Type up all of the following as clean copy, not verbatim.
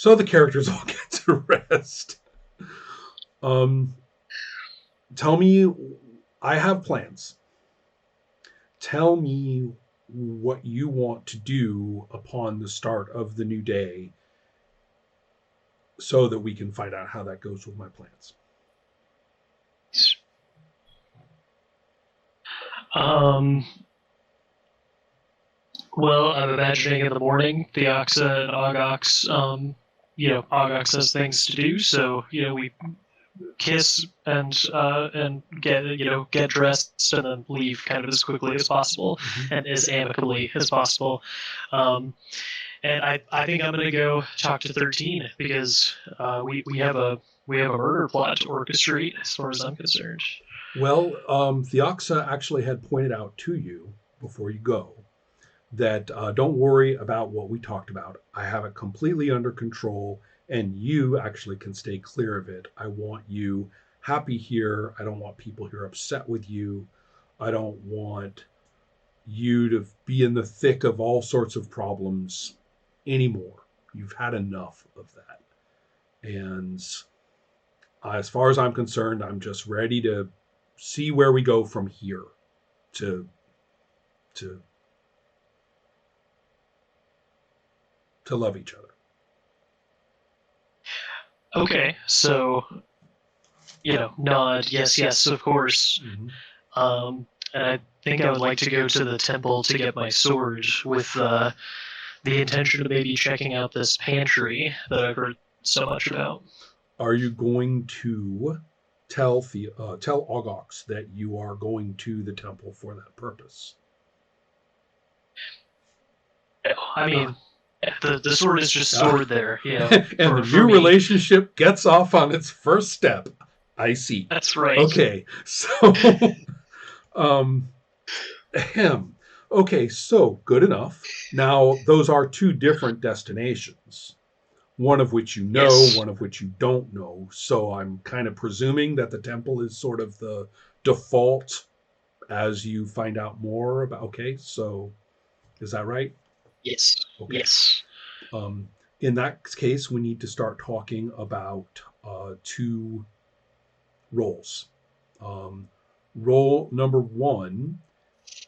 So the characters all get to rest. Um, tell me, I have plans. Tell me what you want to do upon the start of the new day so that we can find out how that goes with my plans. Um, well, I'm imagining in the morning, Theoxa and Ogox, Ogox has things to do, so, we kiss and get dressed and then leave kind of as quickly as possible Mm-hmm. and as amicably as possible. Um, and I think I'm gonna go talk to 13 because we have a murder plot to orchestrate as far as I'm concerned. Well, Theoxa actually had pointed out to you before you go that don't worry about what we talked about. I have it completely under control, and you actually can stay clear of it. I want you happy here. I don't want people here upset with you. I don't want you to be in the thick of all sorts of problems anymore. You've had enough of that. And as far as I'm concerned, I'm just ready to see where we go from here to to to love each other. Okay, so nod, yes, yes, of course. Mm-hmm. And I think I would like to go to the temple to get my sword with the intention of maybe checking out this pantry that I've heard so much about. Are you going to tell Ogox that you are going to the temple for that purpose? I mean, the sword is just Ah, stored there, and the for new me. relationship gets off on its first step. I see. That's right. Okay, so um, ahem. Okay, so good enough. Now those are two different destinations. One of which you know, Yes. one of which you don't know. So I'm kind of presuming that the temple is sort of the default as you find out more about. Okay, so is that right? Yes. Okay. Yes. Um, in that case, we need to start talking about two roles. Um, role number one,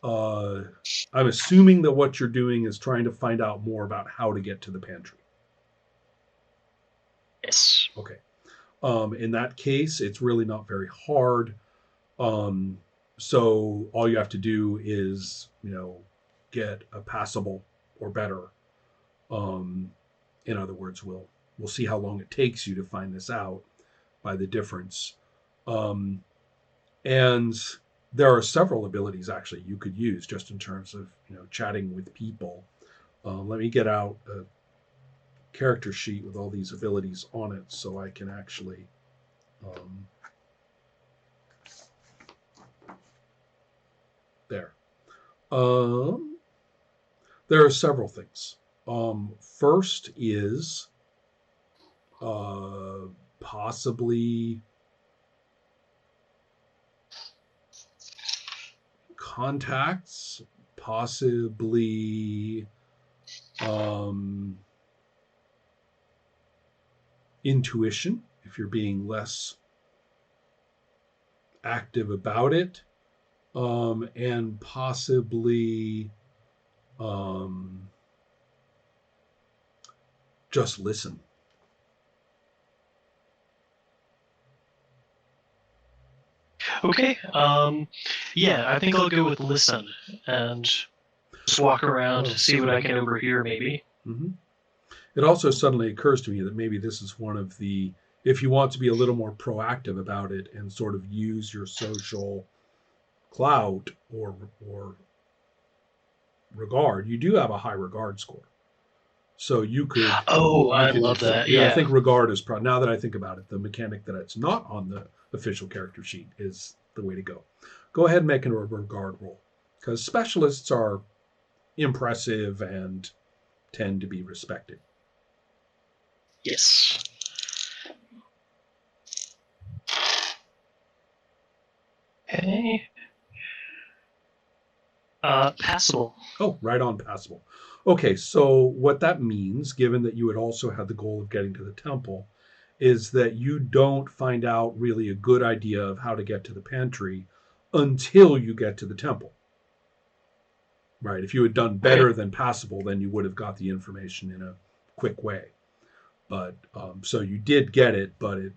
uh, I'm assuming that what you're doing is trying to find out more about how to get to the pantry. Yes. Okay. In that case, it's really not very hard. Um, so all you have to do is, get a passable or better. Um, in other words, we'll see how long it takes you to find this out by the difference. Um, and there are several abilities actually you could use just in terms of chatting with people. Let me get out a character sheet with all these abilities on it so I can actually um, there. Um, there are several things. First is uh, possibly contacts, possibly um, intuition if you're being less active about it, and possibly um, just listen. Okay. Yeah, I think I'll go with listen and just walk around, Oh. see what I can overhear, maybe. Mm-hmm. It also suddenly occurs to me that maybe this is one of the, if you want to be a little more proactive about it and sort of use your social clout or regard, you do have a high regard score. So you could Oh, you I could love that. yeah, I Yeah. think regard is probably, now that I think about it, the mechanic that it's not on the official character sheet is the way to go. Go ahead and make a regard roll because specialists are impressive and tend to be respected. Yes. Okay. Passable. Oh, right on passable. Okay, so what that means, given that you had also had the goal of getting to the temple, is that you don't find out really a good idea of how to get to the pantry until you get to the temple. Right? If you had done Okay. better than passable, then you would have got the information in a quick way. But so you did get it, but it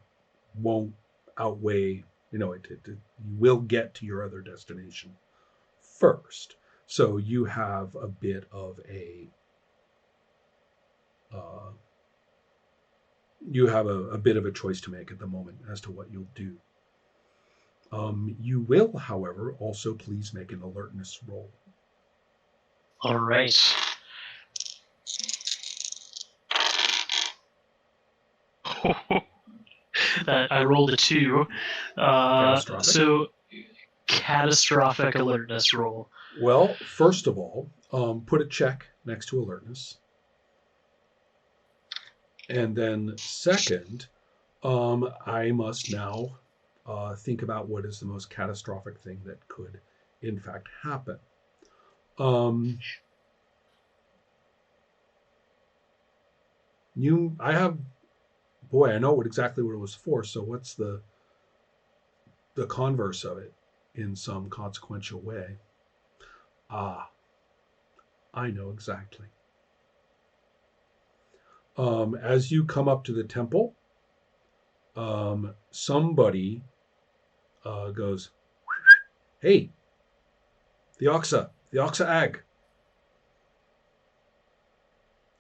won't outweigh. You will get to your other destination first. So you have a bit of a uh, a bit of a choice to make at the moment as to what you'll do. You will, however, also please make an alertness roll. All right. That I rolled a 2. Catastrophic. So catastrophic alertness roll. Well, first of all, put a check next to alertness. And then, second, I must now think about what is the most catastrophic thing that could, in fact, happen. Um, I have, boy, I know exactly what it was for. So, what's the converse of it in some consequential way? Ah, I know exactly. As you come up to the temple, somebody goes, "Hey, the Oxa Ag,"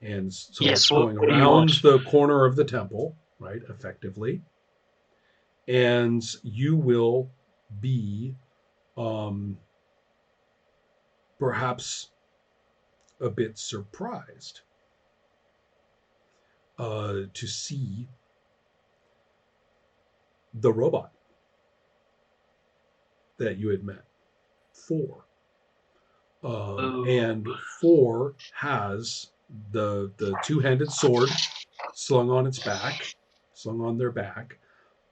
and so it's Yes. going What do you want? around the corner of the temple, right? Effectively, and you will be um, perhaps a bit surprised to see the robot that you had met, Four. Oh. And Four has the two-handed sword slung on its back, slung on their back,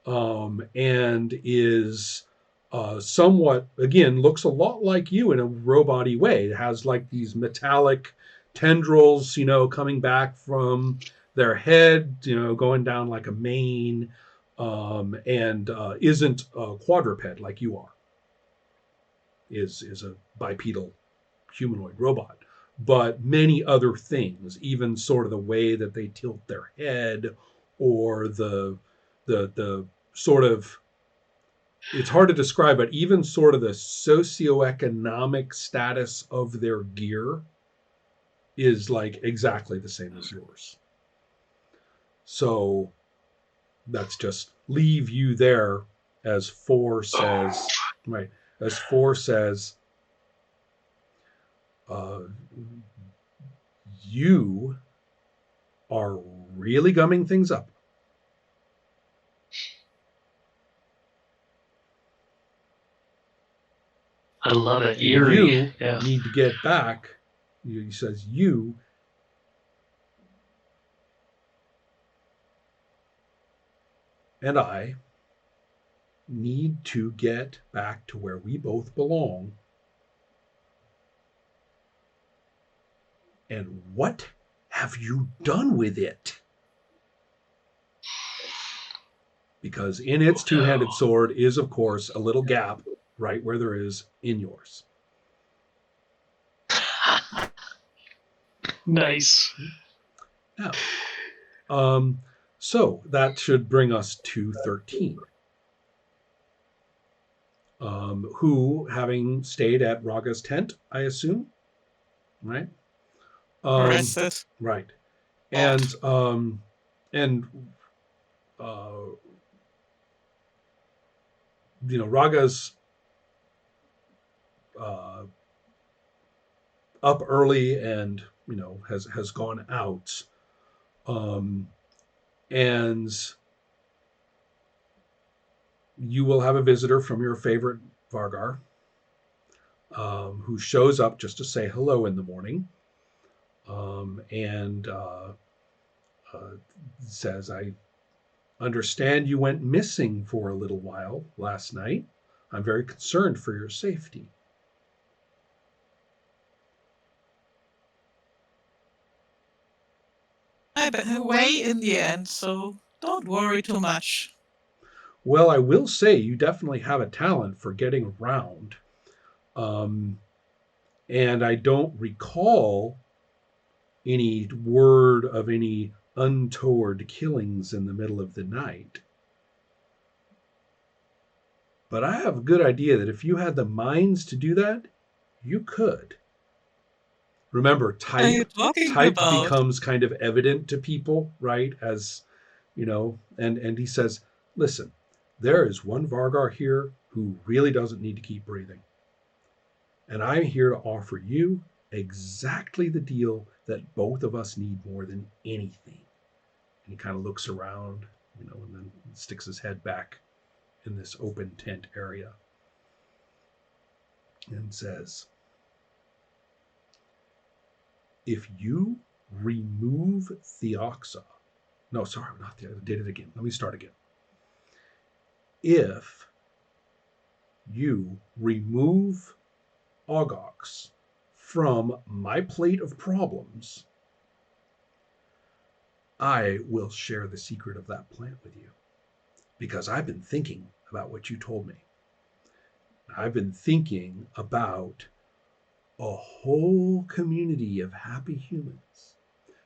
and is somewhat, again, looks a lot like you in a robot-y way. It has like these metallic tendrils, coming back from their head, going down like a mane, and isn't a quadruped like you are. Is a bipedal humanoid robot, but many other things, even sort of the way that they tilt their head, or the sort of, it's hard to describe, but even sort of the socioeconomic status of their gear is like exactly the same as yours. So that's just leave you there as Four says, right? As Four says, uh, you are really gumming things up. I love it. And Eerie. you Yeah. need to get back. He says, you and I need to get back to where we both belong. And what have you done with it? Because in Oh its two-handed no. sword is, of course, a little gap right where there is in yours. Nice. Now, um, so that should bring us to 13. Who, having stayed at Raga's tent, I assume, right? Um, Restless. right. And uh, Raga's uh, up early and has gone out, um, and you will have a visitor from your favorite Vargar, who shows up just to say hello in the morning, and uh, says, "I understand you went missing for a little while last night. I'm very concerned for your safety." way in the end, so don't worry too much. Well, I will say you definitely have a talent for getting around. Um, and I don't recall any word of any untoward killings in the middle of the night. But I have a good idea that if you had the minds to do that, you could. Remember, What are you talking type about? becomes kind of evident to people, right? As you know, and he says, "Listen, there is one Vargar here who really doesn't need to keep breathing, and I'm here to offer you exactly the deal that both of us need more than anything." And he kind of looks around, and then sticks his head back in this open tent area and says, "If you remove Theoxa, no, sorry, not the, I did it again. Let me start again. If you remove Ogox from my plate of problems, I will share the secret of that plant with you because I've been thinking about what you told me. I've been thinking about a whole community of happy humans,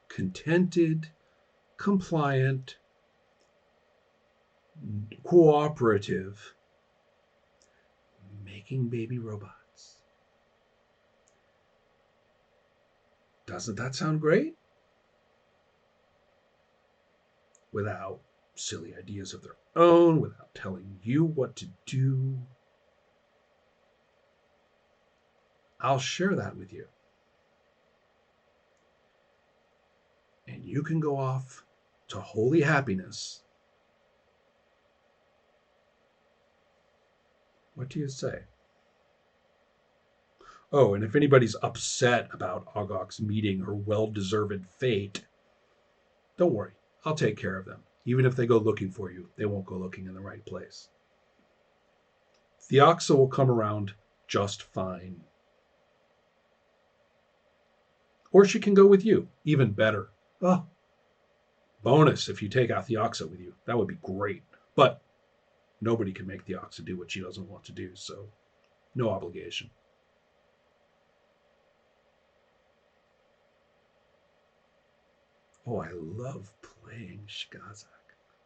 contented, compliant, cooperative, making baby robots. Doesn't that sound great? Without silly ideas of their own, without telling you what to do. I'll share that with you. And you can go off to holy happiness. What do you say? Oh, and if anybody's upset about Ogok's meeting her well deserved fate, don't worry. I'll take care of them. Even if they go looking for you, they won't go looking in the right place. Theoxa will come around just fine. Or she can go with you. Even better. Oh, bonus if you take out Theoxa with you. That would be great. But nobody can make Theoxa do what she doesn't want to do, so no obligation. Oh, I love playing Shkazak.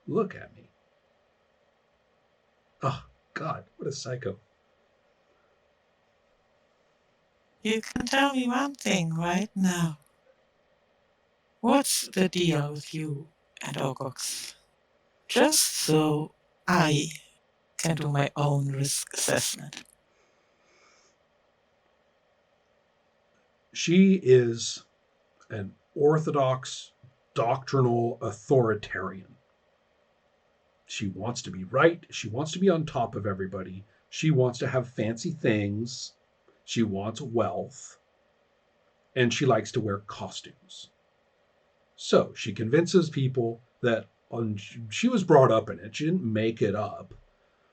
Look at me. Oh, God, what a psycho. You can tell me one thing right now. What's the deal with you and Ogox? Just so I can do my own risk assessment. She is an orthodox doctrinal authoritarian. She wants to be right. She wants to be on top of everybody. She wants to have fancy things. She wants wealth. And she likes to wear costumes. So she convinces people that she was brought up in it. She didn't make it up.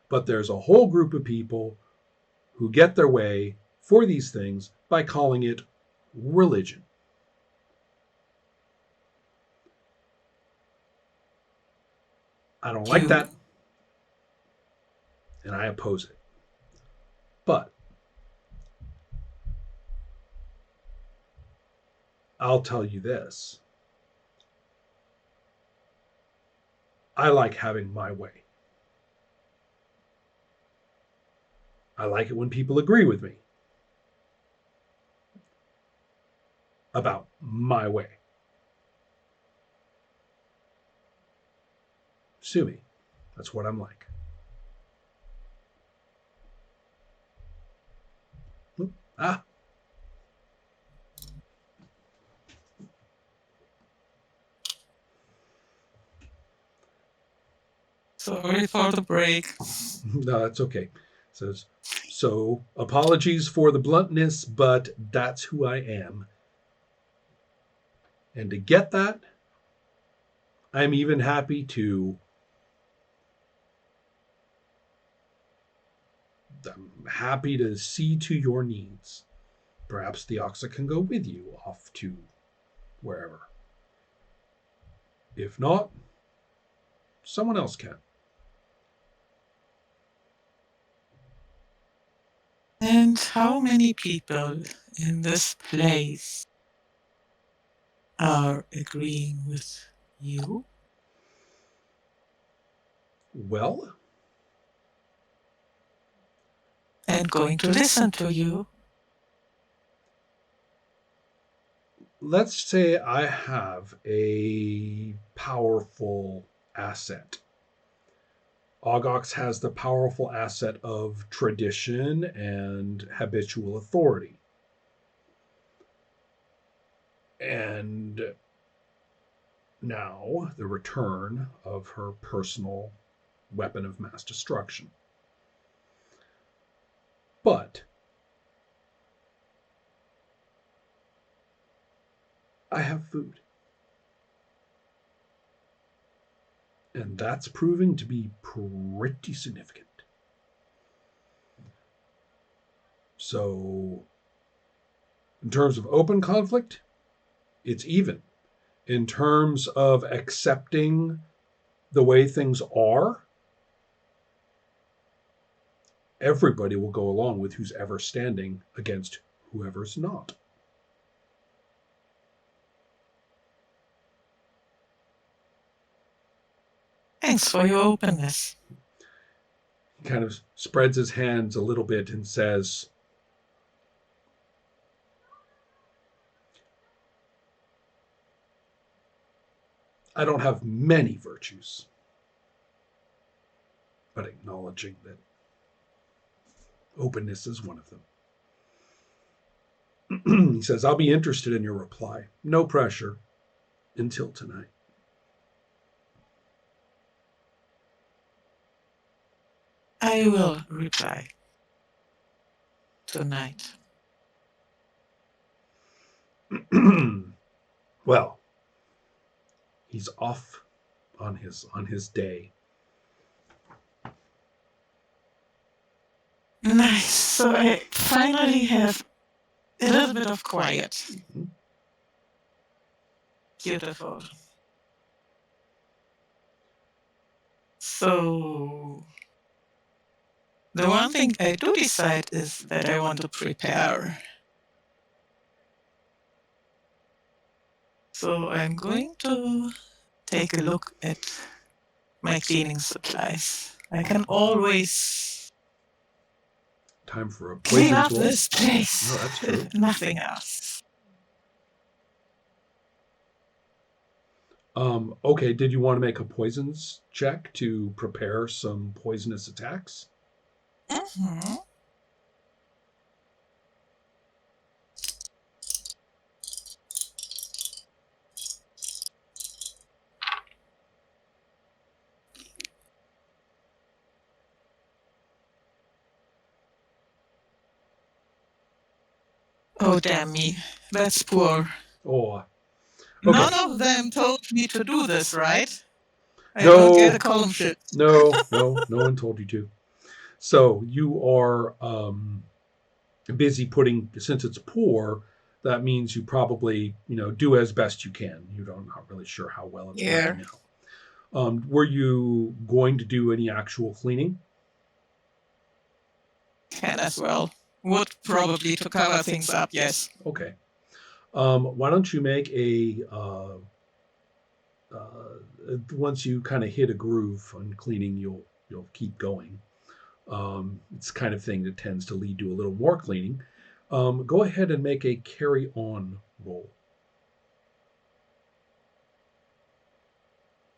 But there's a whole group of people who get their way for these things by calling it religion. I don't like You that, and I oppose it. But I'll tell you this, I like having my way. I like it when people agree with me about my way. Sue me. That's what I'm like. Ah, sorry for the break. no, that's okay. It says, so apologies for the bluntness, but that's who I am. And to get that, I'm even happy to I'm happy to see to your needs. Perhaps the Oxa can go with you off to wherever. If not, someone else can. And how many people in this place are agreeing with you? Well, And going to listen to you? let's say I have a powerful asset. Ogox has the powerful asset of tradition and habitual authority. And now the return of her personal weapon of mass destruction. But I have food. And that's proving to be pretty significant. So, in terms of open conflict, it's even. In terms of accepting the way things are, everybody will go along with who's ever standing against whoever's not. Thanks for your openness. He kind of spreads his hands a little bit and says, I don't have many virtues, but acknowledging that openness is one of them. He says, I'll be interested in your reply. No pressure until tonight. I will reply tonight. Well, he's off on his day. Nice. So I finally have a little bit of quiet. Mm-hmm. Beautiful. So the one thing I do decide is that I want to prepare. So I'm going to take a look at my cleaning supplies. I can always Time for a clean poisons up roll. this place. No, that's true. Nothing else. Okay, did you want to make a poisons check to prepare some poisonous attacks? Mm-hmm. Oh, damn me. That's poor. Oh, okay. None of them told me to do this, right? I will get No, a column shift. no one told you to. So you are busy putting, since it's poor, that means you probably, do as best you can. I'm not really sure how well it's Yeah. working out. Were you going to do any actual cleaning? Can as well. Would probably to cover things up, yes. Okay. Why don't you make a once you kind of hit a groove on cleaning, you'll keep going. It's the kind of thing that tends to lead to a little more cleaning. Go ahead and make a carry on roll.